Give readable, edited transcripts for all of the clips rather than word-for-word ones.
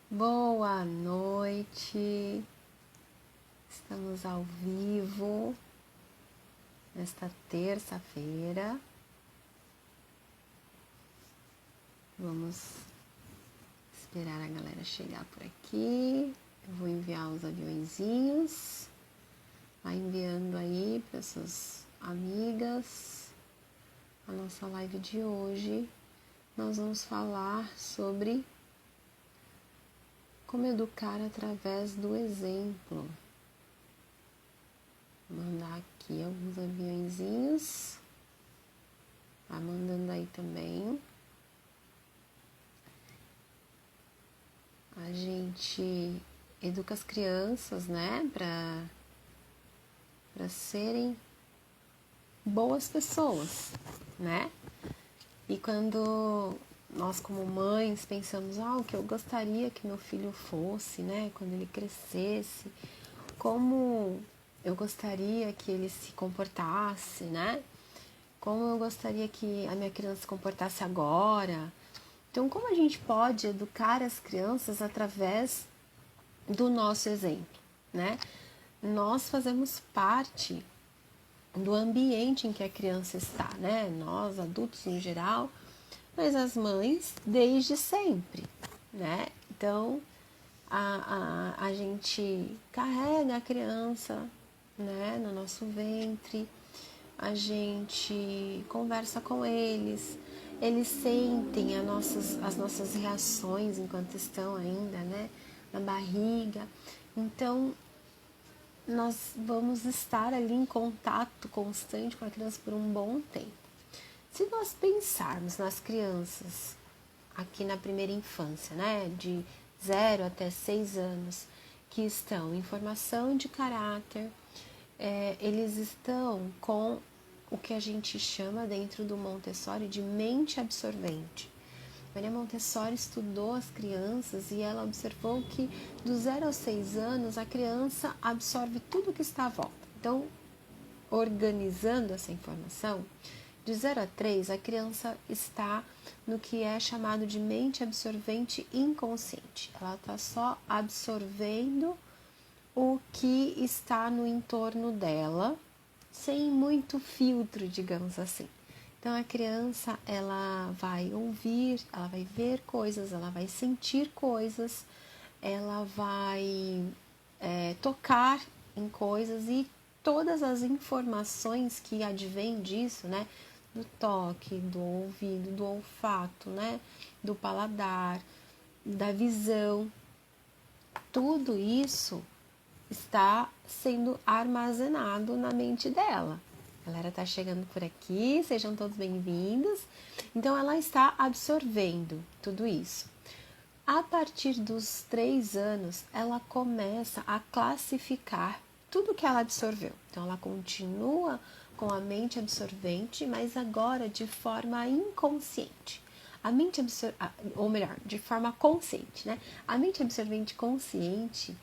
Boa noite, estamos ao vivo nesta terça-feira. Vamos esperar a galera chegar por aqui. Eu vou enviar os aviõezinhos, vai enviando aí para suas amigas. A nossa live de hoje nós vamos falar sobre como educar através do exemplo. Vou mandar aqui alguns aviãozinhos. Tá mandando aí também. A gente educa as crianças, né, para serem boas pessoas, né? E quando nós como mães pensamos, o que eu gostaria que meu filho fosse, né, quando ele crescesse, como eu gostaria que ele se comportasse, né? Como eu gostaria que a minha criança se comportasse agora. Então, como a gente pode educar as crianças através do nosso exemplo, né? Nós fazemos parte do ambiente em que a criança está, né? Nós, adultos no geral, mas as mães desde sempre, né? Então, a gente carrega a criança, né, no nosso ventre, a gente conversa com eles sentem as nossas reações enquanto estão ainda, né, na barriga. Então, nós vamos estar ali em contato constante com a criança por um bom tempo. Se nós pensarmos nas crianças aqui na primeira infância, né, de 0 até 6 anos, que estão em formação de caráter, eles estão com o que a gente chama dentro do Montessori de mente absorvente. Maria Montessori estudou as crianças e ela observou que do 0 aos 6 anos a criança absorve tudo que está à volta. Então, organizando essa informação, de 0 a 3 a criança está no que é chamado de mente absorvente inconsciente. Ela está só absorvendo o que está no entorno dela, sem muito filtro, digamos assim. Então a criança, ela vai ouvir, ela vai ver coisas, ela vai sentir coisas, ela vai tocar em coisas e todas as informações que advêm disso, né, do toque, do ouvido, do olfato, né, do paladar, da visão, tudo isso está sendo armazenado na mente dela. A galera está chegando por aqui, sejam todos bem-vindos. Então, ela está absorvendo tudo isso. A partir dos 3 anos, ela começa a classificar tudo que ela absorveu. Então, ela continua com a mente absorvente, mas agora de forma inconsciente. A mente ou melhor, de forma consciente, né? A mente absorvente consciente,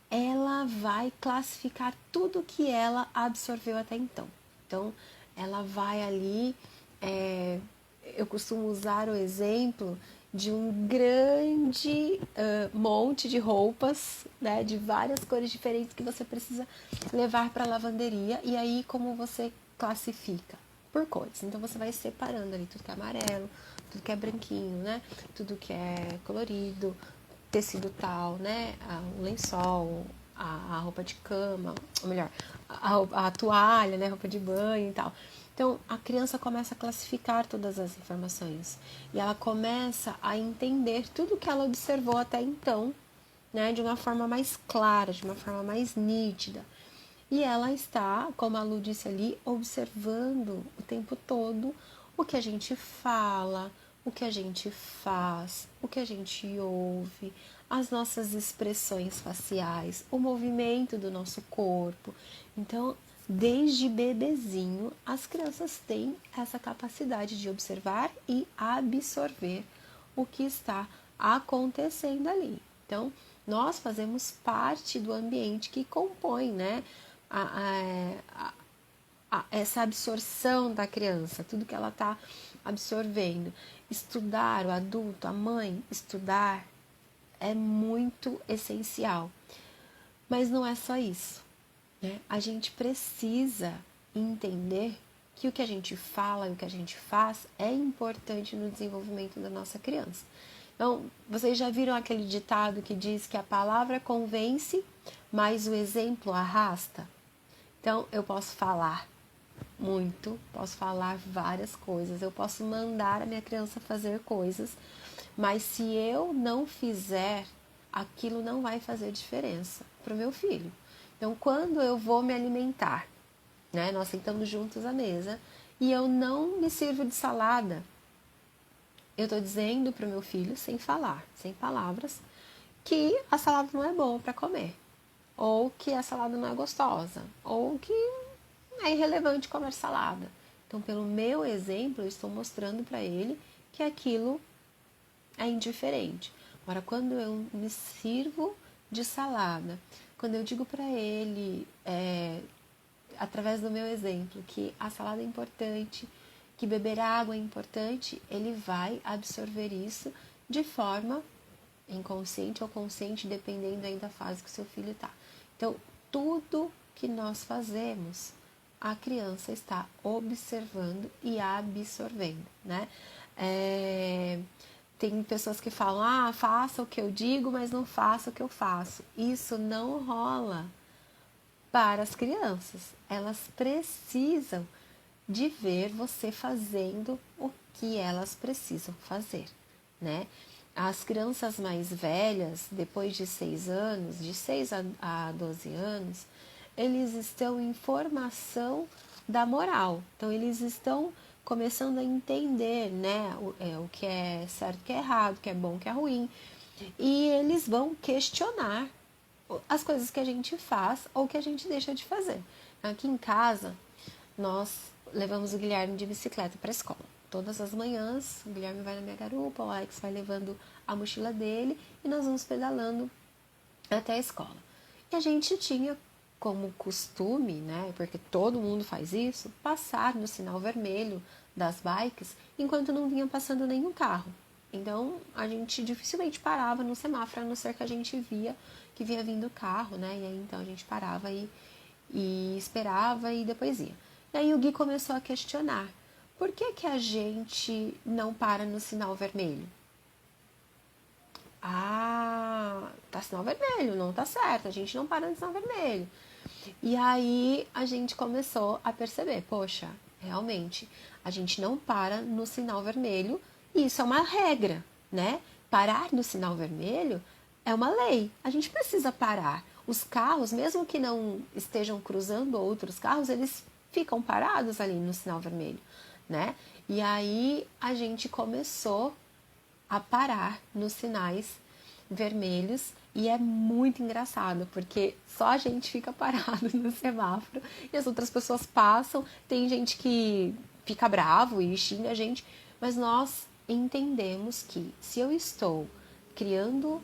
ela vai classificar tudo que ela absorveu até então. Então, ela vai ali, eu costumo usar o exemplo de um grande monte de roupas, né, de várias cores diferentes que você precisa levar para a lavanderia. E aí, como você classifica? Por cores. Então, você vai separando ali tudo que é amarelo, tudo que é branquinho, né, tudo que é colorido, tecido tal, né, o lençol, a roupa de cama, ou melhor, a toalha, né, roupa de banho e tal. Então, a criança começa a classificar todas as informações e ela começa a entender tudo que ela observou até então, né, de uma forma mais clara, de uma forma mais nítida. E ela está, como a Lu disse ali, observando o tempo todo o que a gente fala, o que a gente faz, o que a gente ouve, as nossas expressões faciais, o movimento do nosso corpo. Então, desde bebezinho, as crianças têm essa capacidade de observar e absorver o que está acontecendo ali. Então, nós fazemos parte do ambiente que compõe, né, essa absorção da criança, tudo que ela está absorvendo. Estudar, o adulto, a mãe, estudar é muito essencial. Mas não é só isso, né? A gente precisa entender que o que a gente fala e o que a gente faz é importante no desenvolvimento da nossa criança. Então, vocês já viram aquele ditado que diz que a palavra convence, mas o exemplo arrasta? Então, eu posso falar muito, posso falar várias coisas, eu posso mandar a minha criança fazer coisas, mas se eu não fizer, aquilo não vai fazer diferença para o meu filho. Então, quando eu vou me alimentar, né, nós sentamos juntos à mesa e eu não me sirvo de salada, eu estou dizendo para o meu filho, sem falar, sem palavras, que a salada não é boa para comer, ou que a salada não é gostosa, ou que é irrelevante comer salada. Então, pelo meu exemplo, eu estou mostrando para ele que aquilo é indiferente. Agora, quando eu me sirvo de salada, quando eu digo para ele, através do meu exemplo, que a salada é importante, que beber água é importante, ele vai absorver isso de forma inconsciente ou consciente, dependendo aí da fase que o seu filho está. Então, tudo que nós fazemos, a criança está observando e absorvendo, né? Tem pessoas que falam, faça o que eu digo, mas não faça o que eu faço. Isso não rola para as crianças. Elas precisam de ver você fazendo o que elas precisam fazer, né? As crianças mais velhas, depois de 6 anos, de 6 a 12 anos, eles estão em formação da moral. Então, eles estão começando a entender, né, o que é certo, o que é errado, o que é bom, o que é ruim. E eles vão questionar as coisas que a gente faz ou que a gente deixa de fazer. Aqui em casa, nós levamos o Guilherme de bicicleta para a escola. Todas as manhãs, o Guilherme vai na minha garupa, o Alex vai levando a mochila dele e nós vamos pedalando até a escola. E a gente tinha como costume, né, porque todo mundo faz isso, passar no sinal vermelho das bikes enquanto não vinha passando nenhum carro. Então, a gente dificilmente parava no semáforo, a não ser que a gente via que vinha vindo o carro, né, e aí então a gente parava e esperava e depois ia. E aí o Gui começou a questionar, por que que a gente não para no sinal vermelho? Tá sinal vermelho, não tá certo, a gente não para no sinal vermelho. E aí a gente começou a perceber, poxa, realmente, a gente não para no sinal vermelho e isso é uma regra, né? Parar no sinal vermelho é uma lei, a gente precisa parar. Os carros, mesmo que não estejam cruzando outros carros, eles ficam parados ali no sinal vermelho, né? E aí a gente começou a parar nos sinais vermelhos e é muito engraçado, porque só a gente fica parado no semáforo e as outras pessoas passam, tem gente que fica bravo e xinga a gente, mas nós entendemos que se eu estou criando,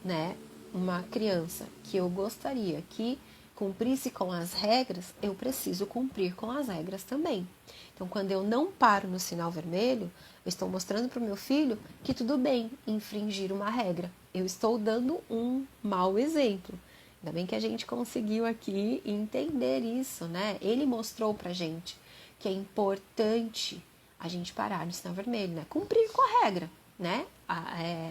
né, uma criança que eu gostaria que cumprisse com as regras, eu preciso cumprir com as regras também. Então, quando eu não paro no sinal vermelho, eu estou mostrando para o meu filho que tudo bem infringir uma regra. Eu estou dando um mau exemplo. Ainda bem que a gente conseguiu aqui entender isso, né? Ele mostrou pra gente que é importante a gente parar no sinal vermelho, né? Cumprir com a regra, né?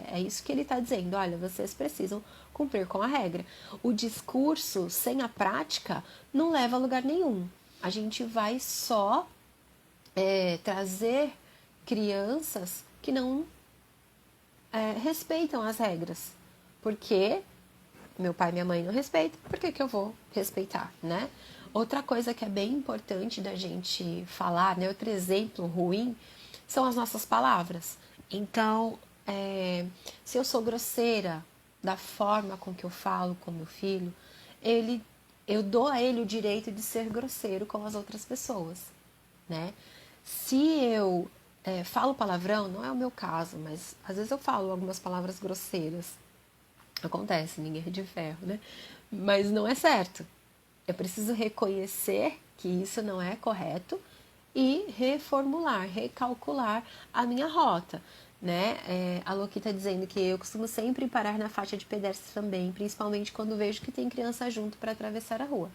É isso que ele está dizendo. Olha, vocês precisam cumprir com a regra. O discurso sem a prática não leva a lugar nenhum. A gente vai só trazer crianças que não respeitam as regras. Porque meu pai e minha mãe não respeitam, por que eu vou respeitar, né? Outra coisa que é bem importante da gente falar, né? Outro exemplo ruim são as nossas palavras. Então, se eu sou grosseira da forma com que eu falo com meu filho, eu dou a ele o direito de ser grosseiro com as outras pessoas, né? Se eu falo palavrão, não é o meu caso, mas às vezes eu falo algumas palavras grosseiras. Acontece, ninguém é de ferro, né? Mas não é certo. Eu preciso reconhecer que isso não é correto e reformular, recalcular a minha rota. né? A Loki tá dizendo que eu costumo sempre parar na faixa de pedestre também, principalmente quando vejo que tem criança junto para atravessar a rua.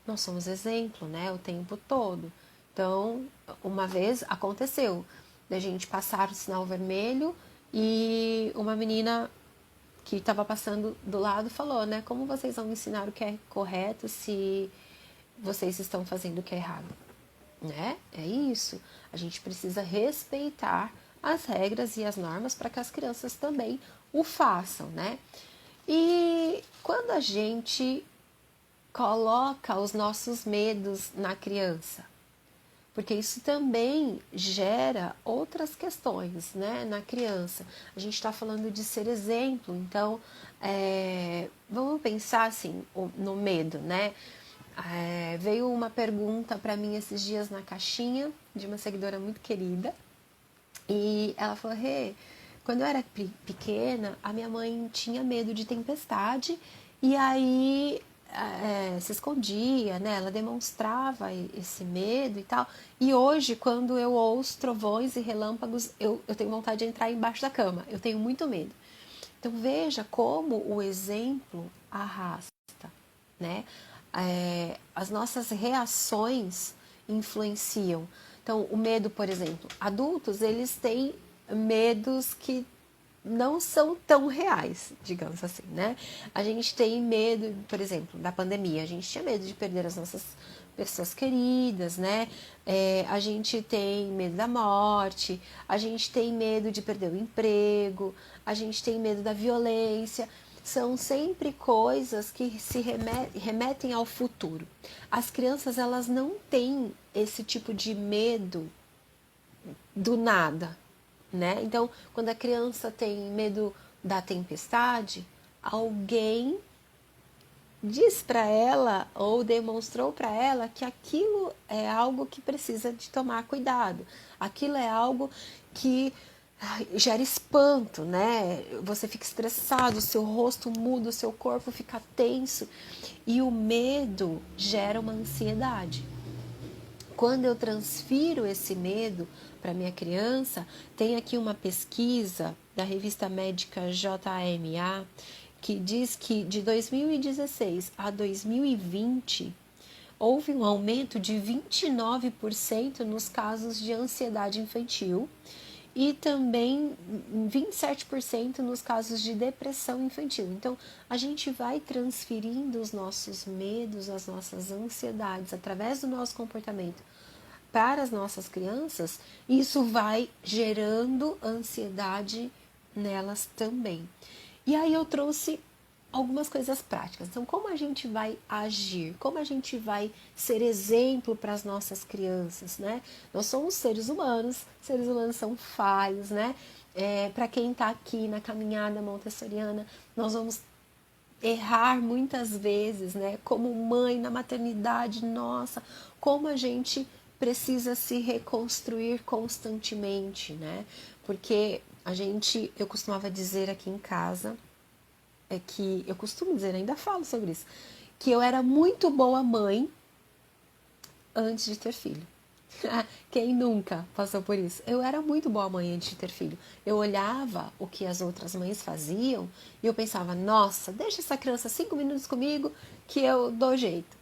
Nós somos exemplo, né? O tempo todo. Então, uma vez aconteceu da gente passar o sinal vermelho e uma menina que estava passando do lado falou, né? Como vocês vão me ensinar o que é correto se vocês estão fazendo o que é errado? Né? É isso. A gente precisa respeitar as regras e as normas para que as crianças também o façam, né? E quando a gente coloca os nossos medos na criança, porque isso também gera outras questões, né, na criança. A gente está falando de ser exemplo, então vamos pensar assim no medo, né? Veio uma pergunta para mim esses dias na caixinha de uma seguidora muito querida e ela falou: Rê, quando eu era pequena, a minha mãe tinha medo de tempestade e aí se escondia, né? Ela demonstrava esse medo e tal. E hoje, quando eu ouço trovões e relâmpagos, eu tenho vontade de entrar embaixo da cama. Eu tenho muito medo. Então veja como o exemplo arrasta, né? As nossas reações influenciam. Então, o medo, por exemplo, adultos, eles têm medos que não são tão reais, digamos assim, né? A gente tem medo, por exemplo, da pandemia. A gente tinha medo de perder as nossas pessoas queridas, né? A gente tem medo da morte, a gente tem medo de perder o emprego, a gente tem medo da violência. São sempre coisas que se remetem ao futuro. As crianças, elas não têm esse tipo de medo do nada, né? Então, quando a criança tem medo da tempestade, alguém diz para ela ou demonstrou para ela que aquilo é algo que precisa de tomar cuidado. Aquilo é algo que gera espanto, né? Você fica estressado, o seu rosto muda, o seu corpo fica tenso e o medo gera uma ansiedade. Quando eu transfiro esse medo para minha criança, tem aqui uma pesquisa da revista médica JAMA que diz que de 2016 a 2020 houve um aumento de 29% nos casos de ansiedade infantil e também 27% nos casos de depressão infantil. Então, a gente vai transferindo os nossos medos, as nossas ansiedades através do nosso comportamento para as nossas crianças, e isso vai gerando ansiedade nelas também. E aí eu trouxe algumas coisas práticas. Então, como a gente vai agir? Como a gente vai ser exemplo para as nossas crianças, né? Nós somos seres humanos são falhos, né? Para quem está aqui na caminhada montessoriana, nós vamos errar muitas vezes, né? Como mãe, na maternidade, nossa, como a gente precisa se reconstruir constantemente, né? Porque eu costumava dizer aqui em casa, que eu costumo dizer, ainda falo sobre isso, que eu era muito boa mãe antes de ter filho. Quem nunca passou por isso? Eu era muito boa mãe antes de ter filho. Eu olhava o que as outras mães faziam e eu pensava, nossa, deixa essa criança 5 minutos comigo que eu dou jeito.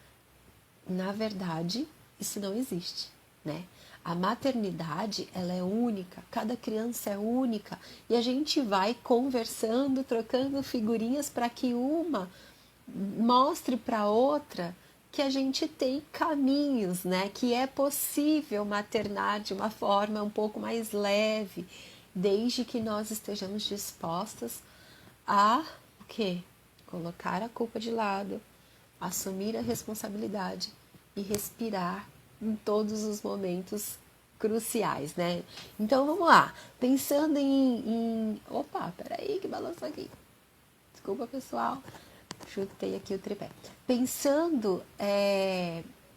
Na verdade, isso não existe, né? A maternidade, ela é única, cada criança é única e a gente vai conversando, trocando figurinhas para que uma mostre para outra que a gente tem caminhos, né? Que é possível maternar de uma forma um pouco mais leve, desde que nós estejamos dispostas a o quê? Colocar a culpa de lado, assumir a responsabilidade e respirar em todos os momentos cruciais, né? Então vamos lá, pensando Opa, peraí que balançou aqui. Desculpa, pessoal. Chutei aqui o tripé. Pensando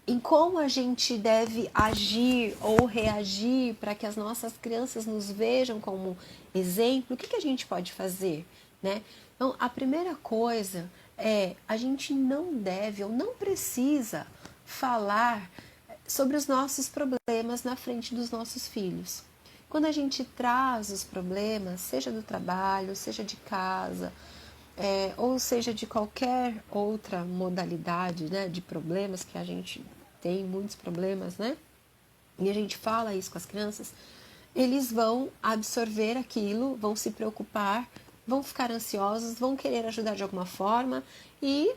em como a gente deve agir ou reagir para que as nossas crianças nos vejam como exemplo, o que a gente pode fazer, né? Então, a primeira coisa a gente não deve ou não precisa falar sobre os nossos problemas na frente dos nossos filhos. Quando a gente traz os problemas, seja do trabalho, seja de casa, ou seja de qualquer outra modalidade, né, de problemas, que a gente tem muitos problemas, né? E a gente fala isso com as crianças, eles vão absorver aquilo, vão se preocupar, vão ficar ansiosos, vão querer ajudar de alguma forma e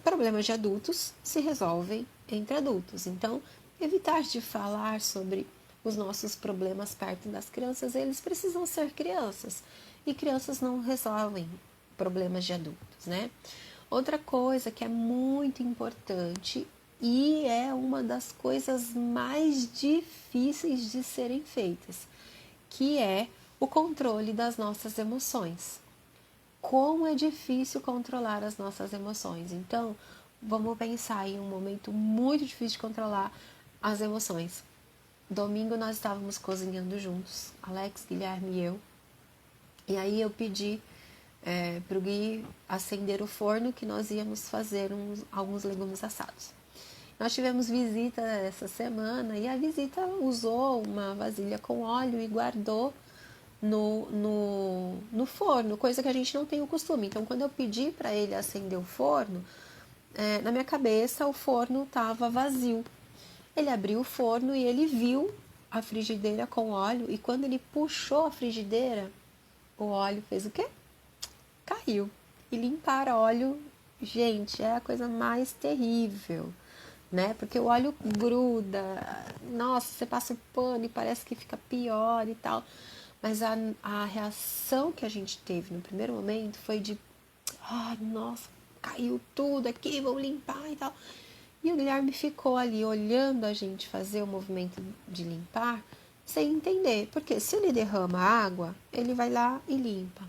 problemas de adultos se resolvem entre adultos. Então, evitar de falar sobre os nossos problemas perto das crianças, eles precisam ser crianças e crianças não resolvem problemas de adultos, né? Outra coisa que é muito importante e é uma das coisas mais difíceis de serem feitas, que é o controle das nossas emoções. Como é difícil controlar as nossas emoções. Então, vamos pensar em um momento muito difícil de controlar as emoções. Domingo nós estávamos cozinhando juntos, Alex, Guilherme e eu. E aí eu pedi para o Gui acender o forno que nós íamos fazer alguns legumes assados. Nós tivemos visita essa semana e a visita usou uma vasilha com óleo e guardou no forno, coisa que a gente não tem o costume. Então, quando eu pedi para ele acender o forno, na minha cabeça o forno estava vazio. Ele abriu o forno e ele viu a frigideira com óleo e quando ele puxou a frigideira, o óleo fez o quê? Caiu. E limpar óleo, gente, é a coisa mais terrível, né? Porque o óleo gruda, nossa, você passa o pano e parece que fica pior e tal. Mas a reação que a gente teve no primeiro momento foi de, ai, nossa, caiu tudo aqui, vamos limpar e tal. E o Guilherme ficou ali olhando a gente fazer o movimento de limpar, sem entender. Porque se ele derrama água, ele vai lá e limpa.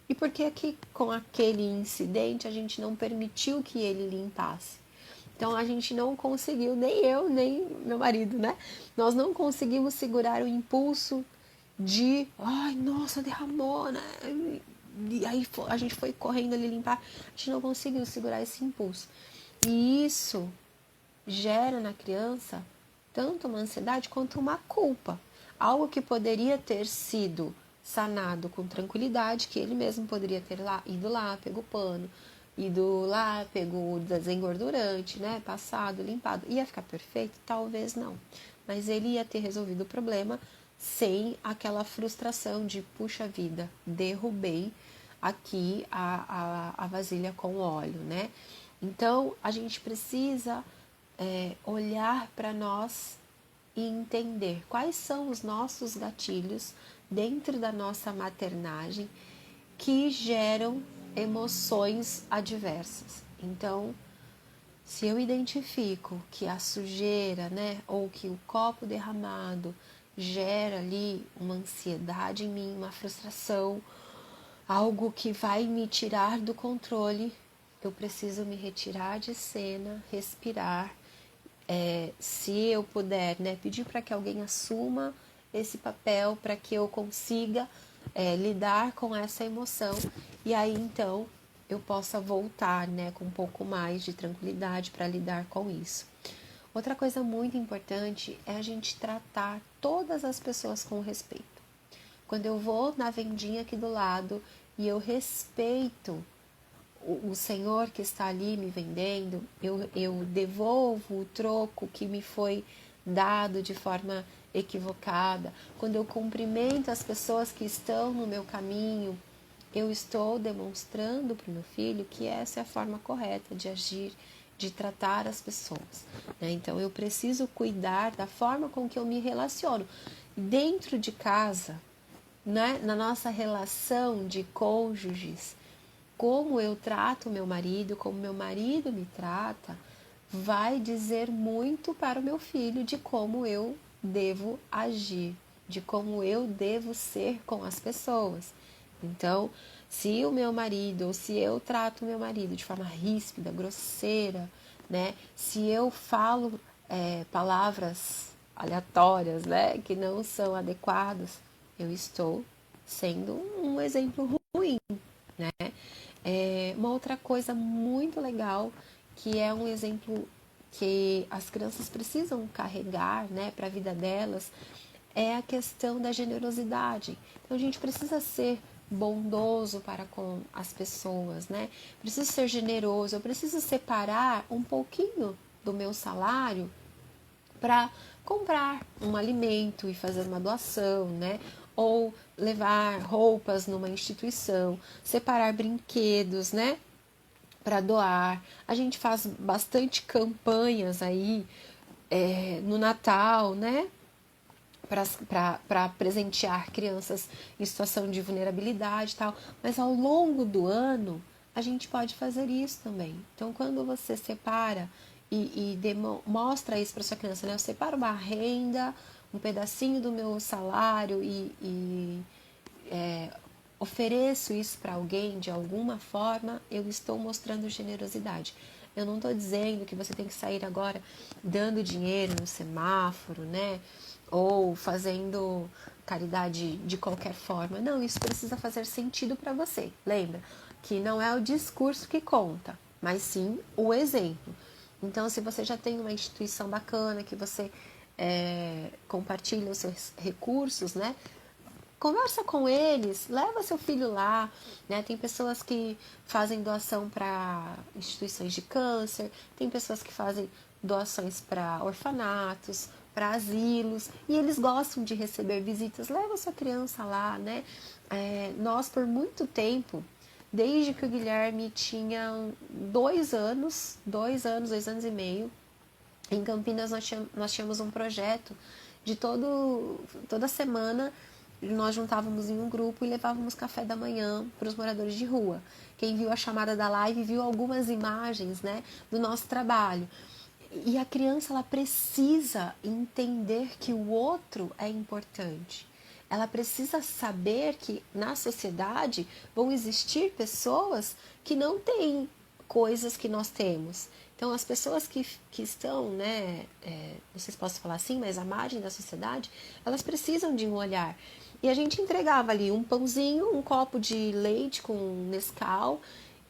E por que que com aquele incidente a gente não permitiu que ele limpasse? Então a gente não conseguiu, nem eu, nem meu marido, né? Nós não conseguimos segurar o impulso de, ai, nossa, derramou, né? E aí a gente foi correndo ali limpar, a gente não conseguiu segurar esse impulso. E isso gera na criança tanto uma ansiedade quanto uma culpa. Algo que poderia ter sido sanado com tranquilidade, que ele mesmo poderia ter ido lá, pegou o pano, ido lá, pegou o desengordurante, né, passado, limpado. Ia ficar perfeito? Talvez não. Mas ele ia ter resolvido o problema sem aquela frustração de, puxa vida, derrubei aqui a vasilha com óleo, né? Então, a gente precisa olhar para nós e entender quais são os nossos gatilhos dentro da nossa maternagem que geram emoções adversas. Então, se eu identifico que a sujeira, né, ou que o copo derramado gera ali uma ansiedade em mim, uma frustração, algo que vai me tirar do controle, eu preciso me retirar de cena, respirar. Se eu puder, né, pedir para que alguém assuma esse papel para que eu consiga lidar com essa emoção e aí então eu possa voltar, né, com um pouco mais de tranquilidade para lidar com isso. Outra coisa muito importante é a gente tratar todas as pessoas com respeito. Quando eu vou na vendinha aqui do lado e eu respeito o senhor que está ali me vendendo, eu devolvo o troco que me foi dado de forma equivocada. Quando eu cumprimento as pessoas que estão no meu caminho, eu estou demonstrando para o meu filho que essa é a forma correta de agir, de tratar as pessoas, né? Então eu preciso cuidar da forma com que eu me relaciono dentro de casa, né? Na nossa relação de cônjuges. Como eu trato meu marido, como meu marido me trata, vai dizer muito para o meu filho de como eu devo agir, de como eu devo ser com as pessoas. Então, se o meu marido, ou se eu trato o meu marido de forma ríspida, grosseira, né? Se eu falo palavras aleatórias, né? Que não são adequadas, eu estou sendo um exemplo ruim, né? Uma outra coisa muito legal, que é um exemplo que as crianças precisam carregar, né, para a vida delas, é a questão da generosidade. Então a gente precisa ser bondoso para com as pessoas, né? Preciso ser generoso, eu preciso separar um pouquinho do meu salário para comprar um alimento e fazer uma doação, né? Ou levar roupas numa instituição, separar brinquedos, né? Para doar. A gente faz bastante campanhas aí no Natal, né? Para presentear crianças em situação de vulnerabilidade e tal. Mas ao longo do ano, a gente pode fazer isso também. Então, quando você separa e mostra isso para sua criança, né? Eu separo uma renda, um pedacinho do meu salário e ofereço isso para alguém de alguma forma, eu estou mostrando generosidade. Eu não estou dizendo que você tem que sair agora dando dinheiro no semáforo, né? Ou fazendo caridade de qualquer forma. Não, isso precisa fazer sentido para você. Lembra que não é o discurso que conta, mas sim o exemplo. Então, se você já tem uma instituição bacana, que você compartilha os seus recursos, né? Conversa com eles, leva seu filho lá, né? Tem pessoas que fazem doação para instituições de câncer, tem pessoas que fazem doações para orfanatos, para asilos, e eles gostam de receber visitas. Leva sua criança lá, né? Nós, por muito tempo, desde que o Guilherme tinha 2 anos, 2 anos e meio, em Campinas nós tínhamos um projeto de toda semana nós juntávamos em um grupo e levávamos café da manhã para os moradores de rua. Quem viu a chamada da live viu algumas imagens, né, do nosso trabalho. E a criança ela precisa entender que o outro é importante. Ela precisa saber que na sociedade vão existir pessoas que não têm coisas que nós temos. Então, as pessoas que estão, né, não sei se posso falar assim, mas à margem da sociedade, elas precisam de um olhar. E a gente entregava ali um pãozinho, um copo de leite com Nescau,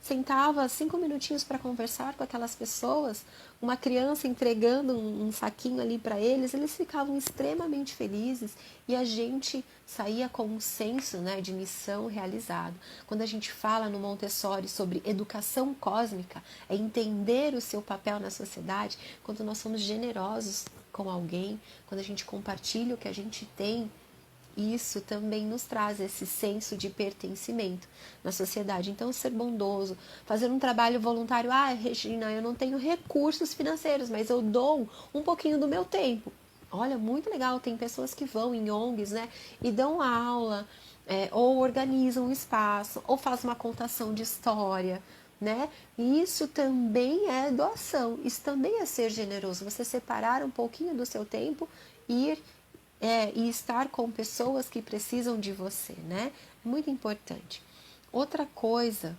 sentava 5 minutinhos para conversar com aquelas pessoas, uma criança entregando um saquinho ali para eles ficavam extremamente felizes e a gente saía com um senso, né, de missão realizado. Quando a gente fala no Montessori sobre educação cósmica, é entender o seu papel na sociedade, quando nós somos generosos com alguém, quando a gente compartilha o que a gente tem, isso também nos traz esse senso de pertencimento na sociedade. Então, ser bondoso, fazer um trabalho voluntário. Ah, Regina, eu não tenho recursos financeiros, mas eu dou um pouquinho do meu tempo. Olha, muito legal. Tem pessoas que vão em ONGs, né, e dão aula, ou organizam um espaço, ou fazem uma contação de história, né? E isso também é doação. Isso também é ser generoso. Você separar um pouquinho do seu tempo e ir e estar com pessoas que precisam de você, né? É muito importante. Outra coisa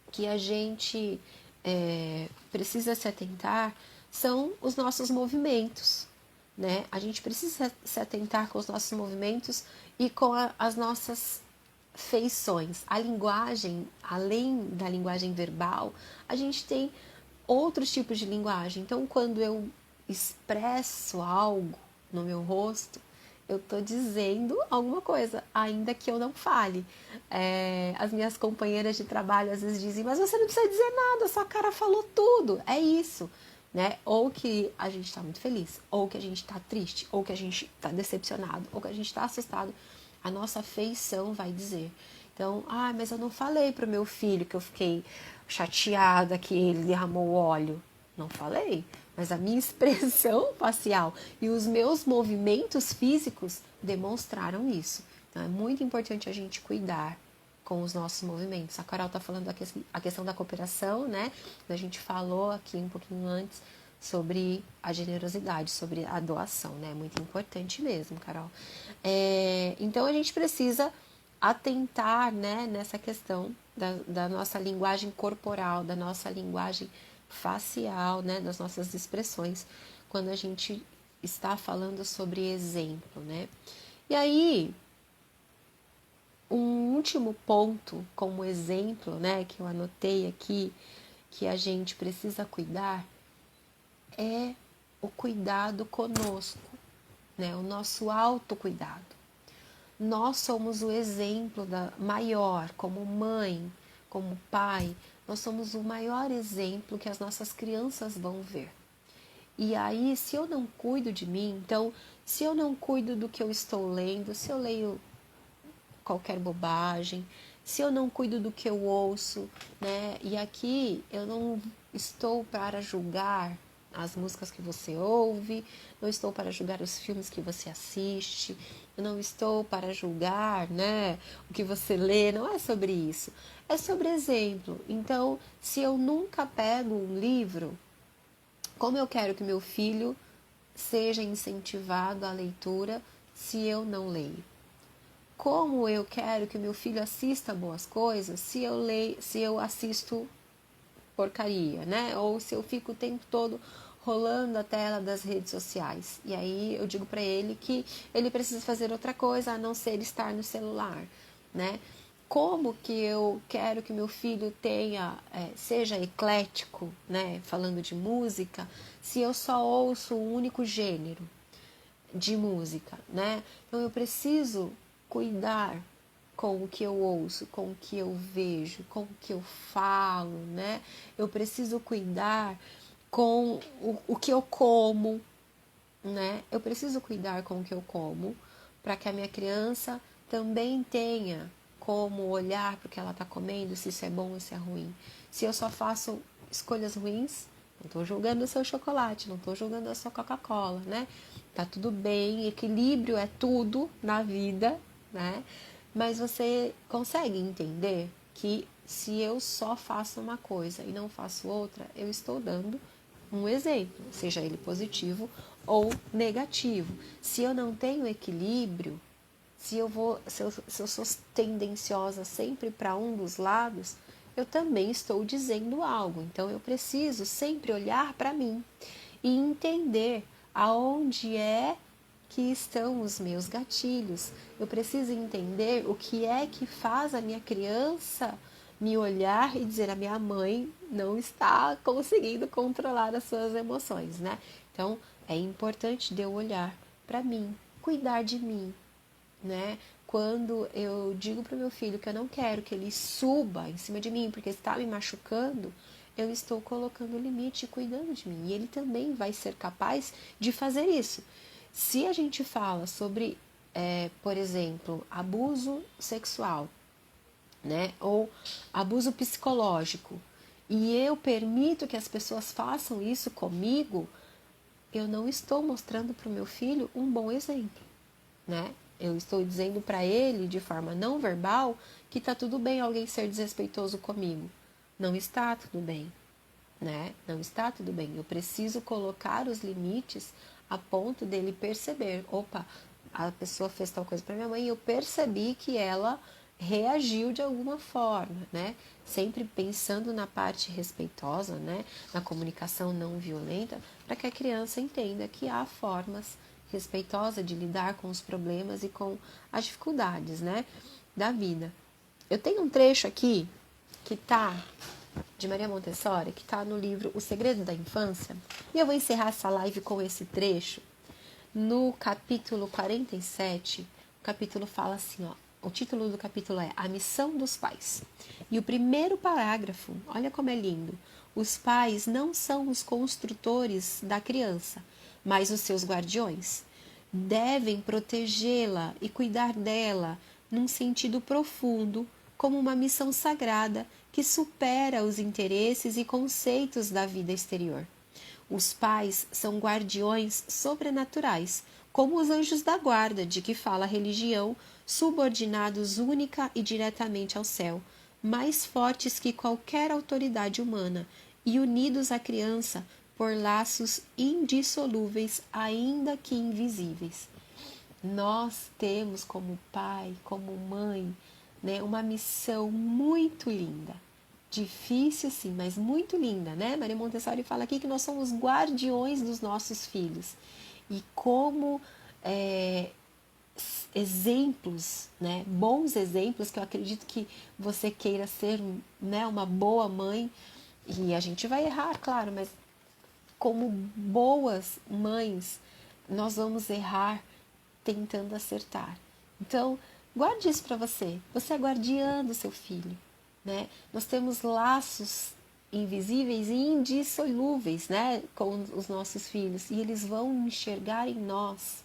que a gente precisa se atentar são os nossos movimentos, né? A gente precisa se atentar com os nossos movimentos e com as nossas feições. A linguagem, além da linguagem verbal, a gente tem outros tipos de linguagem. Então, quando eu expresso algo no meu rosto, eu estou dizendo alguma coisa, ainda que eu não fale. As minhas companheiras de trabalho às vezes dizem, mas você não precisa dizer nada, sua cara falou tudo. É isso, né? Ou que a gente está muito feliz, ou que a gente está triste, ou que a gente está decepcionado, ou que a gente está assustado. A nossa feição vai dizer. Então, mas eu não falei para o meu filho que eu fiquei chateada que ele derramou óleo. Não falei, mas a minha expressão facial e os meus movimentos físicos demonstraram isso. Então, é muito importante a gente cuidar com os nossos movimentos. A Carol está falando a questão da cooperação, né? A gente falou aqui um pouquinho antes sobre a generosidade, sobre a doação, né? É muito importante mesmo, Carol. Então, a gente precisa atentar, né, nessa questão da nossa linguagem corporal, da nossa linguagem facial, né, das nossas expressões, quando a gente está falando sobre exemplo, né? E aí, um último ponto como exemplo, né, que eu anotei aqui, que a gente precisa cuidar, é o cuidado conosco, né? O nosso autocuidado. Nós somos o exemplo maior, como mãe, como pai, nós somos o maior exemplo que as nossas crianças vão ver. E aí, se eu não cuido de mim, então, se eu não cuido do que eu estou lendo, se eu leio qualquer bobagem, se eu não cuido do que eu ouço, né? E aqui eu não estou para julgar as músicas que você ouve, não estou para julgar os filmes que você assiste, eu não estou para julgar, né, o que você lê, não é sobre isso. É sobre exemplo. Então, se eu nunca pego um livro, como eu quero que meu filho seja incentivado à leitura se eu não leio? Como eu quero que meu filho assista boas coisas se eu assisto porcaria, né? Ou se eu fico o tempo todo rolando a tela das redes sociais. E aí eu digo para ele que ele precisa fazer outra coisa a não ser estar no celular, né? Como que eu quero que meu filho seja eclético, né? Falando de música, se eu só ouço um único gênero de música, né? Então eu preciso cuidar com o que eu ouço, com o que eu vejo, com o que eu falo, né? Eu preciso cuidar com o que eu como, né? Eu preciso cuidar com o que eu como para que a minha criança também tenha como olhar para o que ela está comendo, se isso é bom ou se é ruim. Se eu só faço escolhas ruins, não estou julgando o seu chocolate, não estou julgando a sua Coca-Cola, né? Tá tudo bem, equilíbrio é tudo na vida, né? Mas você consegue entender que se eu só faço uma coisa e não faço outra, eu estou dando um exemplo, seja ele positivo ou negativo. Se eu não tenho equilíbrio, se eu sou tendenciosa sempre para um dos lados, eu também estou dizendo algo. Então eu preciso sempre olhar para mim e entender aonde é que estão os meus gatilhos. Eu preciso entender o que é que faz a minha criança me olhar e dizer: a minha mãe não está conseguindo controlar as suas emoções, né? Então é importante de eu olhar para mim, cuidar de mim, né? Quando eu digo para o meu filho que eu não quero que ele suba em cima de mim porque está me machucando, eu estou colocando limite e cuidando de mim. E ele também vai ser capaz de fazer isso. Se a gente fala sobre, por exemplo, abuso sexual, né? Ou abuso psicológico, e eu permito que as pessoas façam isso comigo, eu não estou mostrando para o meu filho um bom exemplo, né? Eu estou dizendo para ele, de forma não verbal, que está tudo bem alguém ser desrespeitoso comigo. Não está tudo bem, né? Não está tudo bem. Eu preciso colocar os limites a ponto dele perceber: opa, a pessoa fez tal coisa para minha mãe e eu percebi que ela reagiu de alguma forma, né? Sempre pensando na parte respeitosa, né? Na comunicação não violenta, para que a criança entenda que há formas respeitosas de lidar com os problemas e com as dificuldades, né? Da vida. Eu tenho um trecho aqui que tá de Maria Montessori, que está no livro O Segredo da Infância, e eu vou encerrar essa live com esse trecho. No capítulo 47, o capítulo fala assim, ó, o título do capítulo é A Missão dos Pais. E o primeiro parágrafo, olha como é lindo. Os pais não são os construtores da criança, mas os seus guardiões. Devem protegê-la e cuidar dela num sentido profundo, como uma missão sagrada que supera os interesses e conceitos da vida exterior. Os pais são guardiões sobrenaturais, como os anjos da guarda de que fala a religião, subordinados única e diretamente ao céu, mais fortes que qualquer autoridade humana e unidos à criança por laços indissolúveis, ainda que invisíveis. Nós temos como pai, como mãe, né, uma missão muito linda. Difícil sim, mas muito linda, né? Maria Montessori fala aqui que nós somos guardiões dos nossos filhos. E como exemplos, né, bons exemplos, que eu acredito que você queira ser, né, uma boa mãe, e a gente vai errar, claro, mas como boas mães, nós vamos errar tentando acertar. Então, guarde isso para você. Você é guardiã do seu filho, né? Nós temos laços invisíveis e indissolúveis, né, com os nossos filhos, e eles vão enxergar em nós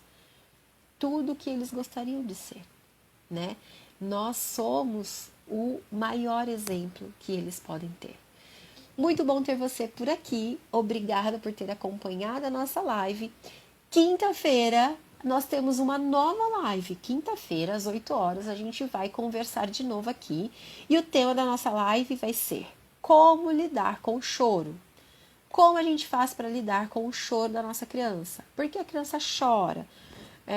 tudo o que eles gostariam de ser, né? Nós somos o maior exemplo que eles podem ter. Muito bom ter você por aqui. Obrigada por ter acompanhado a nossa live. Quinta-feira nós temos uma nova live. Quinta-feira, às 8 horas, a gente vai conversar de novo aqui. E o tema da nossa live vai ser como lidar com o choro. Como a gente faz para lidar com o choro da nossa criança? Por que a criança chora?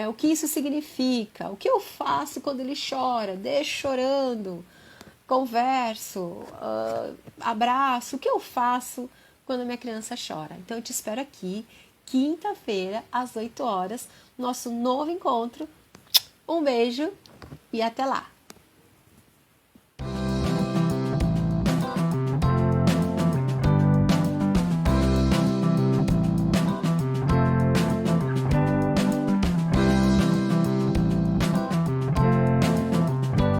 O que isso significa? O que eu faço quando ele chora? Deixo chorando, converso, abraço. O que eu faço quando a minha criança chora? Então eu te espero aqui, quinta-feira, às 8 horas, nosso novo encontro. Um beijo e até lá!